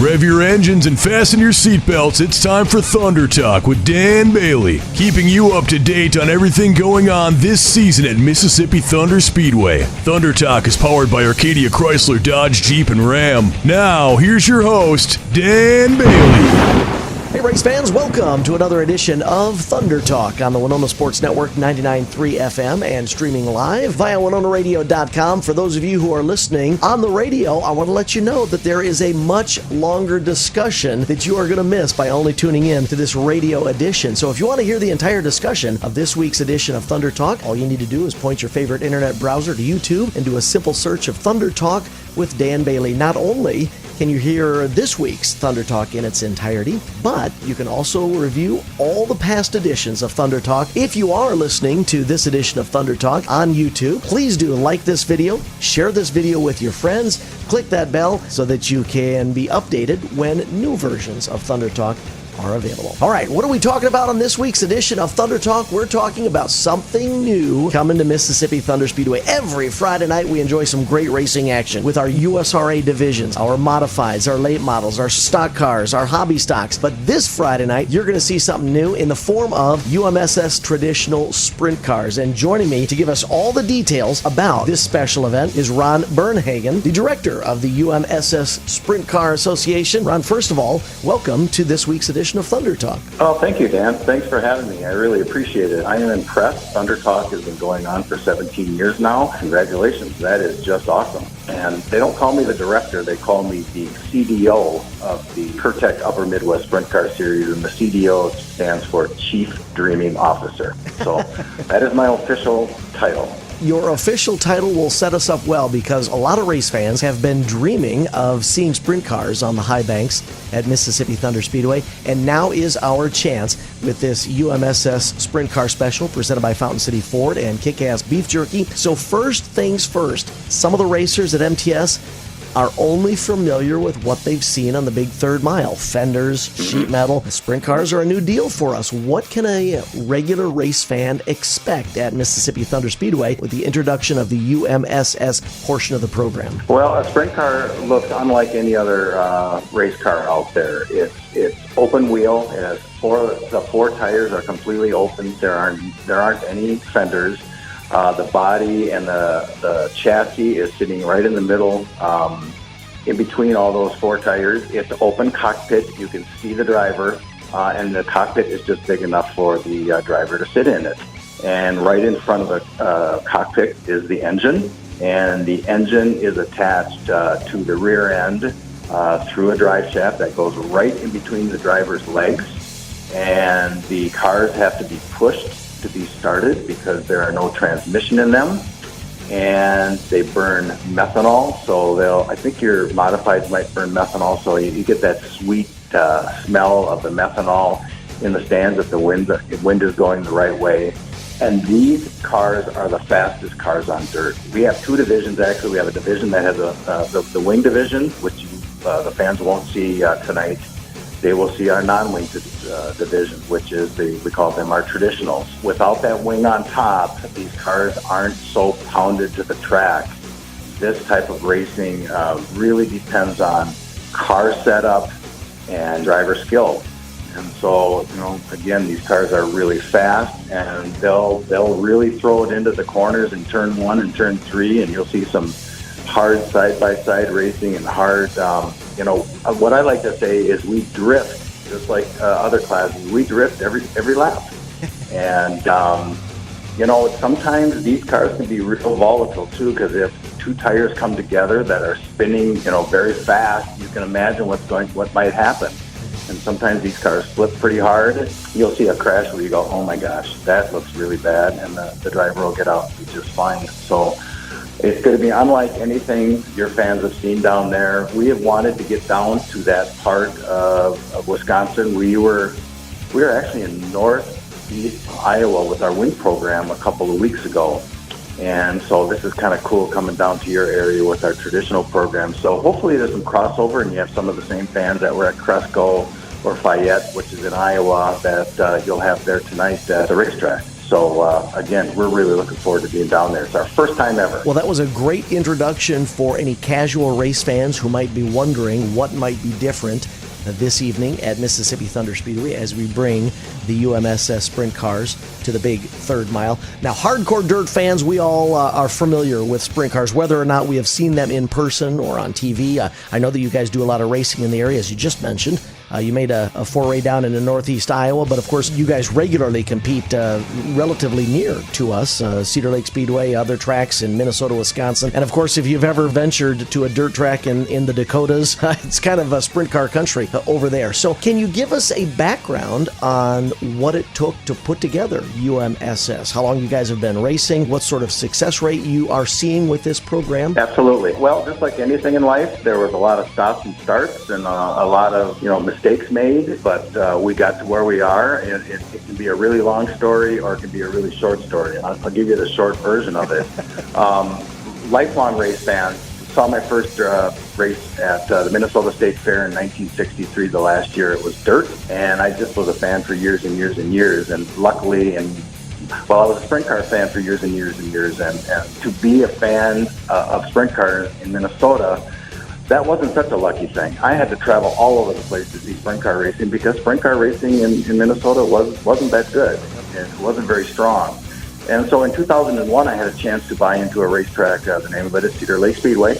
Rev your engines and fasten your seatbelts. It's time for Thunder Talk with Dan Bailey, keeping you up to date on everything going on this season at Mississippi Thunder Speedway. Thunder Talk is powered by Arcadia Chrysler, Dodge, Jeep, and Ram. Now, here's your host, Dan Bailey. Hey race fans, welcome to another edition of Thunder Talk on the Winona Sports Network 99.3 FM and streaming live via WinonaRadio.com. For those of you who are listening on the radio, I want to let you know that there is a much longer discussion that you are going to miss by only tuning in to this radio edition. So if you want to hear the entire discussion of this week's edition of Thunder Talk, all you need to do is point your favorite internet browser to YouTube and do a simple search of Thunder Talk with Dan Bailey. Not only can you hear this week's Thunder Talk in its entirety, but you can also review all the past editions of Thunder Talk. If you are listening to this edition of Thunder Talk on YouTube, please do like this video, share this video with your friends, click that bell so that you can be updated when new versions of Thunder Talk are available. All right, what are we talking about on this week's edition of Thunder Talk? We're talking about something new coming to Mississippi Thunder Speedway. Every Friday night, we enjoy some great racing action with our USRA divisions, our modifieds, our late models, our stock cars, our hobby stocks. But this Friday night, you're going to see something new in the form of UMSS traditional sprint cars. And joining me to give us all the details about this special event is Ron Bernhagen, the director of the UMSS SprintCar Association. Ron, first of all, welcome to this week's edition of Thunder Talk. Oh, thank you, Dan. Thanks for having me. I really appreciate it. I am impressed. Thunder Talk has been going on for 17 years now. Congratulations. That is just awesome. And they don't call me the director. They call me the CDO of the Pertec Upper Midwest SprintCar Series, and the CDO stands for Chief Dreaming Officer. So that is my official title. Your official title will set us up well because a lot of race fans have been dreaming of seeing sprint cars on the high banks at Mississippi Thunder Speedway, and now is our chance with this UMSS Sprint Car Special presented by Fountain City Ford and Kick-Ass Beef Jerky. So first things first, some of the racers at MTS are only familiar with what they've seen on the big third mile. Fenders, sheet metal. Sprint cars are a new deal for us. What can a regular race fan expect at Mississippi Thunder Speedway with the introduction of the UMSS portion of the program? Well, a sprint car looks unlike any other race car out there. It's open wheel. It has the four tires are completely open. There aren't any fenders. The body and the chassis is sitting right in the middle, in between all those four tires. It's open cockpit. You can see the driver, and the cockpit is just big enough for the driver to sit in it. And right in front of the cockpit is the engine, and the engine is attached to the rear end through a drive shaft that goes right in between the driver's legs. And the cars have to be pushed to be started because there are no transmission in them, and they burn methanol. So I think your modifieds might burn methanol, so you get that sweet smell of the methanol in the stands if the wind is going the right way. And these cars are the fastest cars on dirt. We have two divisions, actually. We have a division that has the wing division, which the fans won't see tonight. They will see our non-wing division, which is we call them our traditionals. Without that wing on top, these cars aren't so pounded to the track. This type of racing really depends on car setup and driver skill. And so, again, these cars are really fast, and they'll really throw it into the corners in turn 1 and turn 3, and you'll see some hard side-by-side racing and hard, what I like to say is we drift, just like other classes. We drift every lap. And, sometimes these cars can be real volatile, too, because if two tires come together that are spinning, very fast, you can imagine what might happen. And sometimes these cars flip pretty hard. You'll see a crash where you go, oh my gosh, that looks really bad, and the driver will get out and be just fine. So it's going to be unlike anything your fans have seen down there. We have wanted to get down to that part of Wisconsin. We were actually in northeast Iowa with our wing program a couple of weeks ago. And so this is kind of cool coming down to your area with our traditional program. So hopefully there's some crossover, and you have some of the same fans that were at Cresco or Fayette, which is in Iowa, that you'll have there tonight at the racetrack. So, again, we're really looking forward to being down there. It's our first time ever. Well, that was a great introduction for any casual race fans who might be wondering what might be different this evening at Mississippi Thunder Speedway as we bring the UMSS sprint cars to the big third mile. Now, hardcore dirt fans, we all are familiar with sprint cars, whether or not we have seen them in person or on TV. I know that you guys do a lot of racing in the area, as you just mentioned. You made a foray down into northeast Iowa, but of course you guys regularly compete relatively near to us, Cedar Lake Speedway, other tracks in Minnesota, Wisconsin. And of course, if you've ever ventured to a dirt track in the Dakotas, it's kind of a sprint car country over there. So can you give us a background on what it took to put together UMSS? How long you guys have been racing? What sort of success rate you are seeing with this program? Absolutely. Well, just like anything in life, there was a lot of stops and starts and a lot of mistakes made, but we got to where we are. And it can be a really long story or it can be a really short story. I'll give you the short version of it. Lifelong race fans saw my first race at the Minnesota State Fair in 1963, the last year it was dirt, and I just was a fan for years and years and years, and luckily, I was a sprint car fan for years and years and years, and to be a fan of sprint cars in Minnesota, that wasn't such a lucky thing. I had to travel all over the place to see sprint car racing because sprint car racing in Minnesota wasn't that good. It wasn't very strong. And so in 2001, I had a chance to buy into a racetrack. The name of it is Cedar Lake Speedway.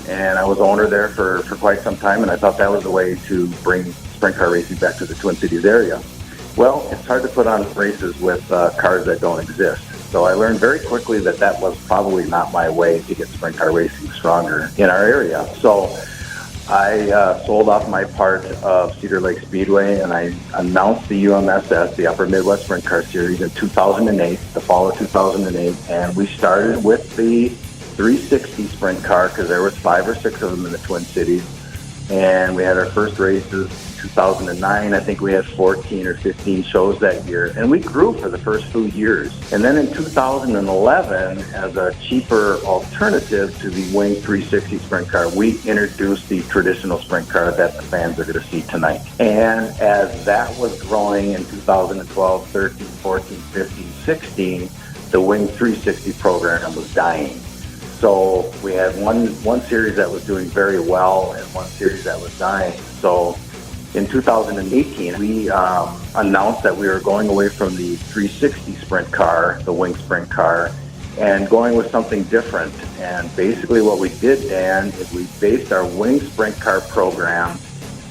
And I was owner there for quite some time, and I thought that was the way to bring sprint car racing back to the Twin Cities area. Well, it's hard to put on races with cars that don't exist. So I learned very quickly that was probably not my way to get sprint car racing stronger in our area. So I sold off my part of Cedar Lake Speedway, and I announced the UMSS, the Upper Midwest SprintCar Series, in 2008, the fall of 2008, and we started with the 360 sprint car because there was 5 or 6 of them in the Twin Cities, and we had our first races in 2009. I think we had 14 or 15 shows that year, and we grew for the first few years. And then in 2011, as a cheaper alternative to the Wing 360 sprint car, we introduced the traditional sprint car that the fans are going to see tonight. And as that was growing in 2012, 13, 14, 15, 16, the Wing 360 program was dying. So we had one series that was doing very well and one series that was dying. So in 2018, we announced that we were going away from the 360 sprint car, the Wing sprint car, and going with something different. And basically what we did, Dan, is we based our Wing sprint car program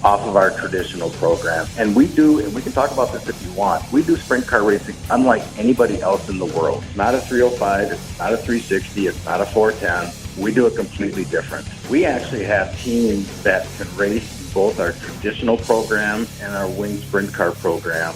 off of our traditional program. And we can talk about this if you want, we do sprint car racing unlike anybody else in the world. It's not a 305, it's not a 360, it's not a 410. We do it completely different. We actually have teams that can race in both our traditional program and our Wing sprint car program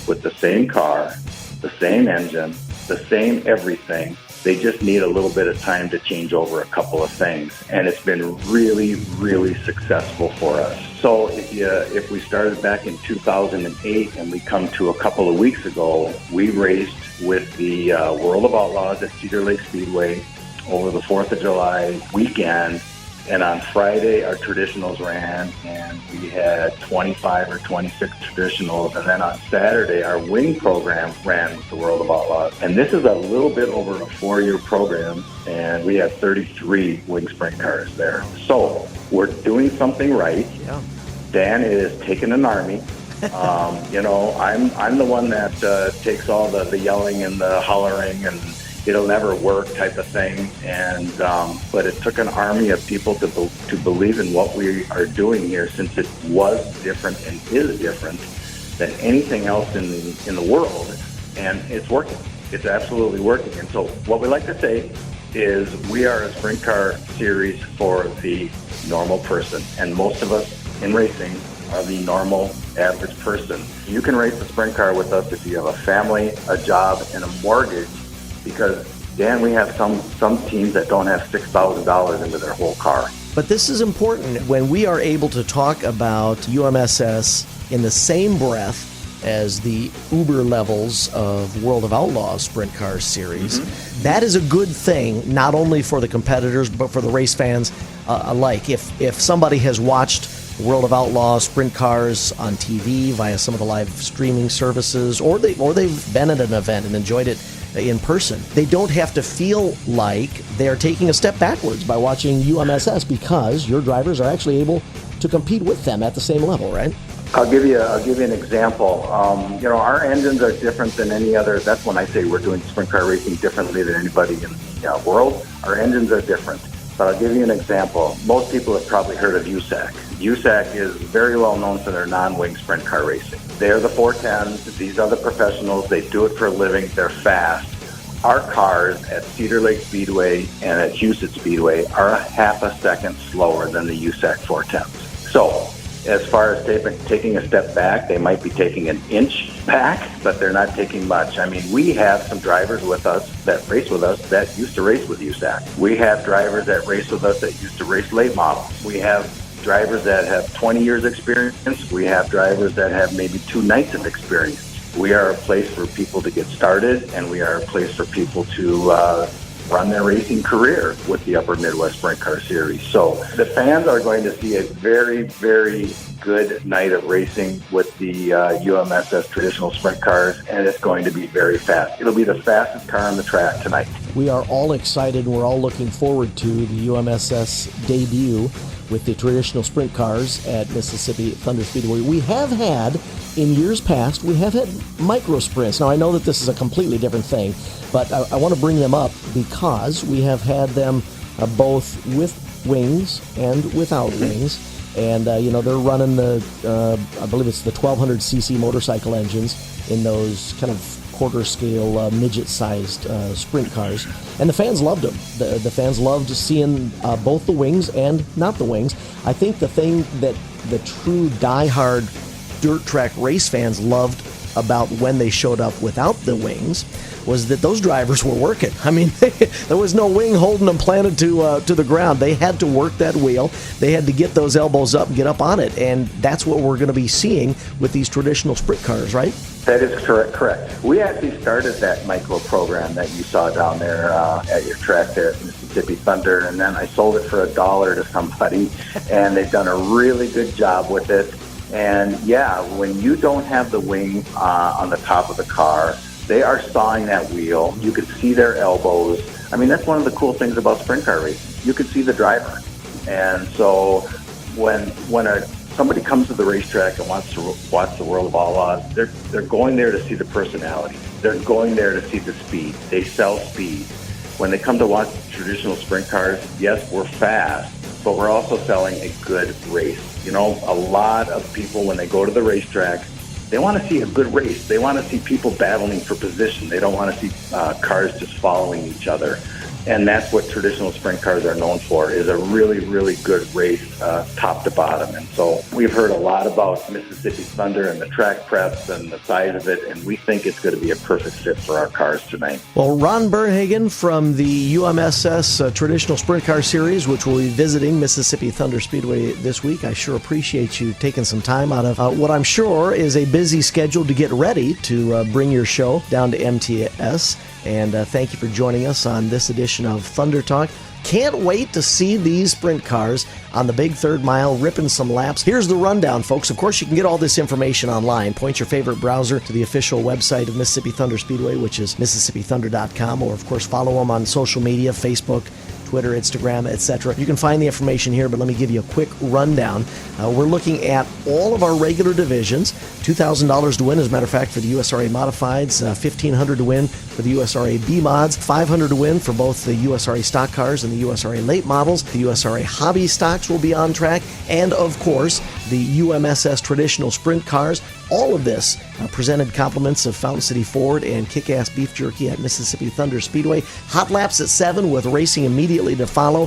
with the same car, the same engine, the same everything. They just need a little bit of time to change over a couple of things. And it's been really, really successful for us. So if we started back in 2008 and we come to a couple of weeks ago, we raced with the World of Outlaws at Cedar Lake Speedway over the 4th of July weekend. And on Friday, our traditionals ran, and we had 25 or 26 traditionals. And then on Saturday, our Wing program ran with the World of Outlaws. And this is a little bit over a 4-year program, and we have 33 Wing sprint cars there. So we're doing something right. Yeah. Dan is taking an army. I'm the one that takes all the yelling and the hollering and it'll never work type of thing. And but it took an army of people to believe in what we are doing here, since it was different and is different than anything else in the world. And it's working. It's absolutely working. And so what we like to say is we are a sprint car series for the normal person. And most of us in racing are the normal average person. You can race a sprint car with us if you have a family, a job, and a mortgage. Because, Dan, we have some teams that don't have $6,000 into their whole car. But this is important when we are able to talk about UMSS in the same breath as the Uber levels of World of Outlaws Sprint Car Series. Mm-hmm. That is a good thing, not only for the competitors, but for the race fans alike. If somebody has watched World of Outlaw sprint cars on TV via some of the live streaming services, or they've been at an event and enjoyed it in person. They don't have to feel like they're taking a step backwards by watching UMSS, because your drivers are actually able to compete with them at the same level, right? I'll give you an example. Our engines are different than any other. That's when I say we're doing sprint car racing differently than anybody in the world. Our engines are different. But I'll give you an example. Most people have probably heard of USAC. USAC is very well known for their non-wing sprint car racing. They're the 410s. These are the professionals. They do it for a living. They're fast. Our cars at Cedar Lake Speedway and at Houston Speedway are a half a second slower than the USAC 410s. So, as far as taking a step back, they might be taking an inch back, but they're not taking much. I mean, we have some drivers with us that race with us that used to race with USAC. We have drivers that race with us that used to race late models. We have drivers that have 20 years experience. We have drivers that have maybe 2 nights of experience. We are a place for people to get started, and we are a place for people to run their racing career with the Upper Midwest SprintCar Series. So the fans are going to see a very, very good night of racing with the UMSS traditional sprint cars, and it's going to be very fast. It'll be the fastest car on the track tonight. We are all excited, and we're all looking forward to the UMSS debut with the traditional sprint cars at Mississippi Thunder Speedway. We have had, in years past, we have had micro sprints. Now, I know that this is a completely different thing, but I want to bring them up because we have had them both with wings and without wings. And, they're running I believe it's the 1200cc motorcycle engines in those kind of quarter-scale, midget-sized sprint cars. And the fans loved them. The fans loved seeing both the wings and not the wings. I think the thing that the true diehard dirt track race fans loved about when they showed up without the wings was that those drivers were working. I mean, there was no wing holding them planted to the ground. They had to work that wheel. They had to get those elbows up and get up on it. And that's what we're going to be seeing with these traditional sprint cars, right? That is correct. We actually started that micro program that you saw down there at your track there at Mississippi Thunder, and then I sold it for $1 to somebody, and they've done a really good job with it. And yeah, when you don't have the wing on the top of the car, they are sawing that wheel. You can see their elbows. I mean, that's one of the cool things about sprint car racing. You can see the driver. And so when somebody comes to the racetrack and wants to watch the World of Outlaws, they're going there to see the personality. They're going there to see the speed. They sell speed. When they come to watch traditional sprint cars, yes, we're fast, but we're also selling a good race. You know, a lot of people, when they go to the racetrack, they want to see a good race. They want to see people battling for position. They don't want to see cars just following each other. And that's what traditional sprint cars are known for, is a really, really good race, top to bottom. And so we've heard a lot about Mississippi Thunder and the track preps and the size of it, and we think it's going to be a perfect fit for our cars tonight. Well, Ron Bernhagen from the UMSS Traditional Sprint Car Series, which will be visiting Mississippi Thunder Speedway this week, I sure appreciate you taking some time out of what I'm sure is a busy schedule to get ready to bring your show down to MTS. And thank you for joining us on this edition of Thunder Talk. Can't wait to see these sprint cars on the big third mile ripping some laps. Here's the rundown, folks. Of course, you can get all this information online. Point your favorite browser to the official website of Mississippi Thunder Speedway, which is MississippiThunder.com, or, of course, follow them on social media, Facebook, Twitter, Instagram, etc. You can find the information here, but let me give you a quick rundown. We're looking at all of our regular divisions. $2,000 to win, as a matter of fact, for the USRA Modifieds, $1,500 to win for the USRA B Mods, $500 to win for both the USRA Stock Cars and the USRA Late Models. The USRA Hobby Stocks will be on track, and, of course, the UMSS Traditional Sprint Cars. All of this presented compliments of Fountain City Ford and Kick-Ass Beef Jerky at Mississippi Thunder Speedway. Hot laps at 7 with racing immediately to follow.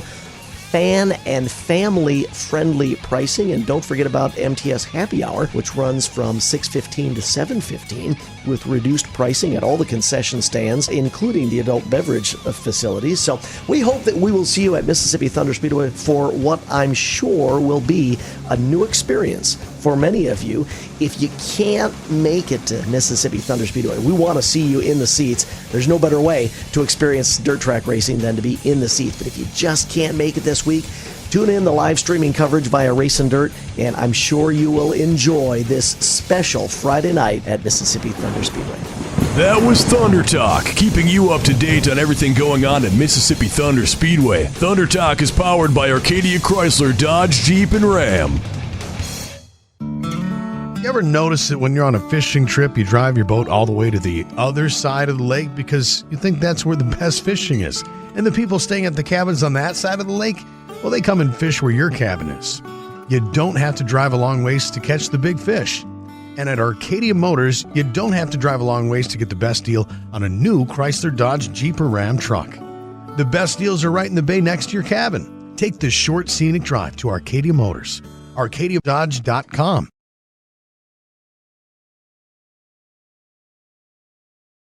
Fan and family-friendly pricing. And don't forget about MTS Happy Hour, which runs from 6:15 to 7:15 with reduced pricing at all the concession stands, including the adult beverage facilities. So we hope that we will see you at Mississippi Thunder Speedway for what I'm sure will be a new experience for many of you. If you can't make it to Mississippi Thunder Speedway, we want to see you in the seats. There's no better way to experience dirt track racing than to be in the seats. But if you just can't make it this week, tune in the live streaming coverage via Race and Dirt, and I'm sure you will enjoy this special Friday night at Mississippi Thunder Speedway. That was Thunder Talk, keeping you up to date on everything going on at Mississippi Thunder Speedway. Thunder Talk is powered by Arcadia Chrysler, Dodge, Jeep, and Ram. You ever notice that when you're on a fishing trip, you drive your boat all the way to the other side of the lake because you think that's where the best fishing is? And the people staying at the cabins on that side of the lake, well, they come and fish where your cabin is. You don't have to drive a long ways to catch the big fish. And at Arcadia Motors, you don't have to drive a long ways to get the best deal on a new Chrysler, Dodge, Jeep, or Ram truck. The best deals are right in the bay next to your cabin. Take the short, scenic drive to Arcadia Motors. ArcadiaDodge.com.